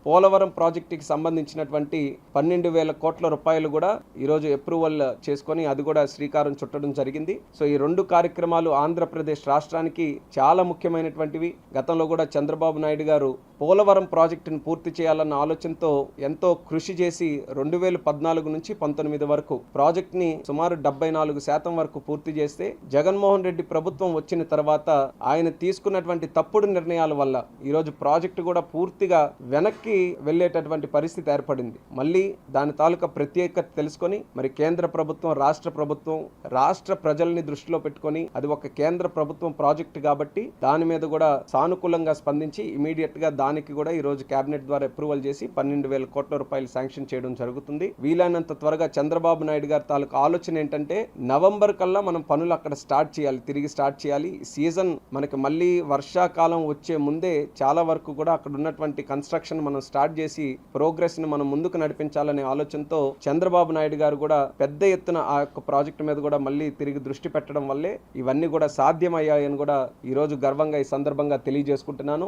పోలవరం ప్రాజెక్టుకి సంబంధించినటువంటి 12,000 కోట్ల రూపాయలు కూడా ఈరోజు అప్రూవల్ చేసుకొని అది కూడా శ్రీకారం చుట్టడం జరిగింది. సో ఈ 2 కార్యక్రమాలు ఆంధ్రప్రదేశ్ రాష్ట్రానికి చాలా ముఖ్యమైనటువంటివి. గతంలో కూడా చంద్రబాబు నాయుడు గారు పోలవరం ప్రాజెక్టును పూర్తి చేయాలన్న ఆలోచనతో ఎంతో కృషి చేసి 2014 నుంచి 19 వరకు ప్రాజెక్ట్ని సుమారు 74% వరకు పూర్తి చేస్తే జగన్మోహన్ రెడ్డి ప్రభుత్వం వచ్చిన తర్వాత ఆయన తీసుకున్నటువంటి తప్పుడు నిర్ణయాల వల్ల ఈరోజు ప్రాజెక్టు కూడా పూర్తిగా వెనక్కి వెళ్ళేటటువంటి పరిస్థితి ఏర్పడింది. మళ్ళీ దాని తాలూకా ప్రత్యేకత తెలుసుకొని మరి కేంద్ర ప్రభుత్వం, రాష్ట్ర ప్రజల్ని దృష్టిలో పెట్టుకొని అది ఒక కేంద్ర ప్రభుత్వం ప్రాజెక్టు కాబట్టి దాని మీద కూడా సానుకూలంగా స్పందించి ఇమీడియట్ గా దానికి కూడా ఈ రోజు కేబినెట్ ద్వారా అప్రూవల్ చేసి 12,000 కోట్ల రూపాయలు శాంక్షన్ చేయడం జరుగుతుంది. వీలైనంత త్వరగా చంద్రబాబు నాయుడు గారి తాలూకు ఆలోచన ఏంటంటే నవంబర్ కల్లా మనం పనులు అక్కడ తిరిగి స్టార్ట్ చేయాలి. సీజన్ మనకి మళ్ళీ వర్షాకాలం వచ్చే ముందే చాలా వరకు కూడా అక్కడ ఉన్నటువంటి కన్స్ట్రక్షన్ మనం స్టార్ట్ చేసి ప్రోగ్రెస్ ని మనం ముందుకు నడిపించాలనే ఆలోచనతో చంద్రబాబు నాయుడు గారు కూడా పెద్ద ఎత్తున ఆ యొక్క ప్రాజెక్టు మీద కూడా మళ్ళీ తిరిగి దృష్టి పెట్టడం వల్లే ఇవన్నీ కూడా సాధ్యమయ్యాయని కూడా ఈ రోజు గర్వంగా ఈ సందర్భంగా తెలియజేసుకుంటున్నాను.